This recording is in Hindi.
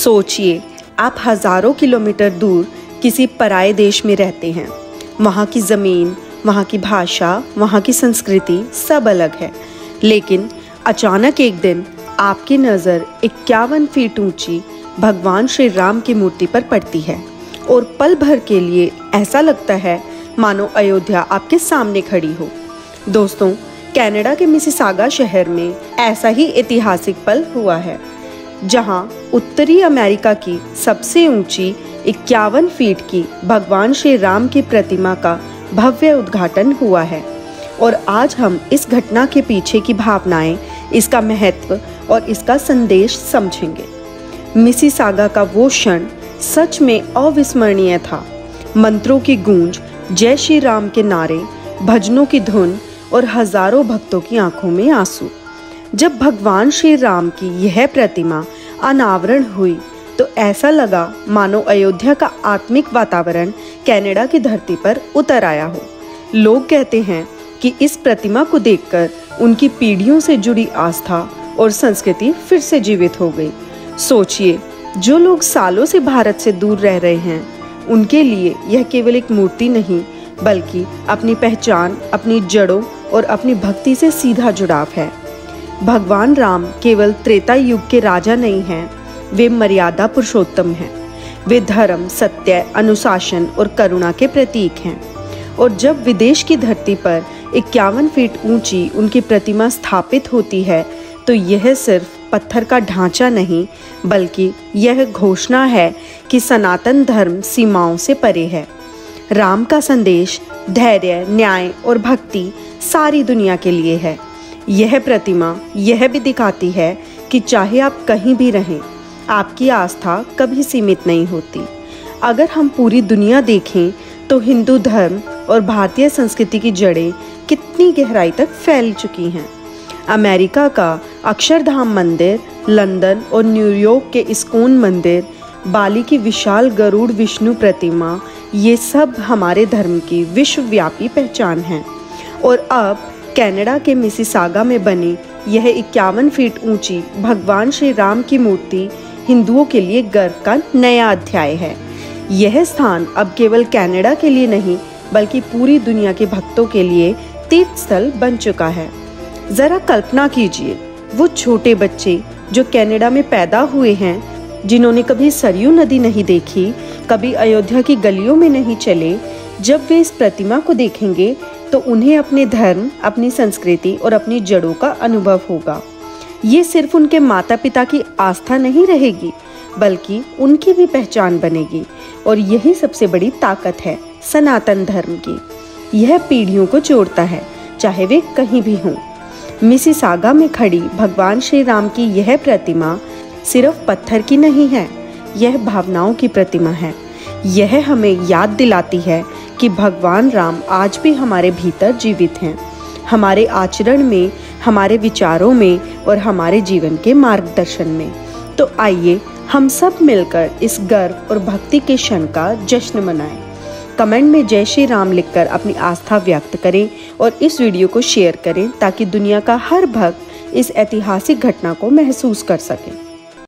सोचिए, आप हजारों किलोमीटर दूर किसी पराये देश में रहते हैं। वहाँ की ज़मीन, वहाँ की भाषा, वहाँ की संस्कृति सब अलग है। लेकिन अचानक एक दिन आपकी नज़र 51 फीट ऊंची भगवान श्री राम की मूर्ति पर पड़ती है और पल भर के लिए ऐसा लगता है मानो अयोध्या आपके सामने खड़ी हो। दोस्तों, कनाडा के मिसिसागा शहर में ऐसा ही ऐतिहासिक पल हुआ है, जहां उत्तरी अमेरिका की सबसे ऊंची 51 फीट की भगवान श्री राम की प्रतिमा का भव्य उद्घाटन हुआ है। और आज हम इस घटना के पीछे की भावनाएं, इसका महत्व और इसका संदेश समझेंगे। मिसिसागा का वो क्षण सच में अविस्मरणीय था। मंत्रों की गूंज, जय श्री राम के नारे, भजनों की धुन और हजारों भक्तों की आंखों में आंसू। जब भगवान श्री राम की यह प्रतिमा अनावरण हुई तो ऐसा लगा मानो अयोध्या का आत्मिक वातावरण कनाडा की धरती पर उतर आया हो। लोग कहते हैं कि इस प्रतिमा को देखकर उनकी पीढ़ियों से जुड़ी आस्था और संस्कृति फिर से जीवित हो गई। सोचिए, जो लोग सालों से भारत से दूर रह रहे हैं, उनके लिए यह केवल एक मूर्ति नहीं, बल्कि अपनी पहचान, अपनी जड़ों और अपनी भक्ति से सीधा जुड़ाव है। भगवान राम केवल त्रेता युग के राजा नहीं हैं, वे मर्यादा पुरुषोत्तम हैं। वे धर्म, सत्य, अनुशासन और करुणा के प्रतीक हैं। और जब विदेश की धरती पर 51 फीट ऊंची उनकी प्रतिमा स्थापित होती है तो यह सिर्फ पत्थर का ढांचा नहीं, बल्कि यह घोषणा है कि सनातन धर्म सीमाओं से परे है। राम का संदेश धैर्य, न्याय और भक्ति सारी दुनिया के लिए है। यह प्रतिमा यह भी दिखाती है कि चाहे आप कहीं भी रहें, आपकी आस्था कभी सीमित नहीं होती। अगर हम पूरी दुनिया देखें तो हिंदू धर्म और भारतीय संस्कृति की जड़ें कितनी गहराई तक फैल चुकी हैं। अमेरिका का अक्षरधाम मंदिर, लंदन और न्यूयॉर्क के इस्कॉन मंदिर, बाली की विशाल गरुड़ विष्णु प्रतिमा, ये सब हमारे धर्म की विश्वव्यापी पहचान है। और अब कनाडा के मिसिसागा में बनी यह 51 फीट ऊंची भगवान श्री राम की मूर्ति हिंदुओं के लिए गर्व का नया अध्याय है। यह स्थान अब केवल कनाडा के लिए नहीं, बल्कि पूरी दुनिया के भक्तों के लिए तीर्थ स्थल बन चुका है। जरा कल्पना कीजिए, वो छोटे बच्चे जो कनाडा में पैदा हुए हैं, जिन्होंने कभी सरयू नदी नहीं देखी, कभी अयोध्या की गलियों में नहीं चले, जब वे इस प्रतिमा को देखेंगे तो उन्हें अपने धर्म, अपनी संस्कृति और अपनी जड़ों का अनुभव होगा। ये सिर्फ उनके माता पिता की आस्था नहीं रहेगी, बल्कि उनकी भी पहचान बनेगी। और यही सबसे बड़ी ताकत है सनातन धर्म की। यह पीढ़ियों को जोड़ता है, चाहे वे कहीं भी हों। मिसिसागा में खड़ी भगवान श्री राम की यह प्रतिमा सिर्फ पत्थर की नहीं है, यह भावनाओं की प्रतिमा है। यह हमें याद दिलाती है कि भगवान राम आज भी हमारे भीतर जीवित हैं, हमारे आचरण में, हमारे विचारों में और हमारे जीवन के मार्गदर्शन में। तो आइए हम सब मिलकर इस गर्व और भक्ति के क्षण का जश्न मनाएं। कमेंट में जय श्री राम लिखकर अपनी आस्था व्यक्त करें और इस वीडियो को शेयर करें ताकि दुनिया का हर भक्त इस ऐतिहासिक घटना को महसूस कर सके।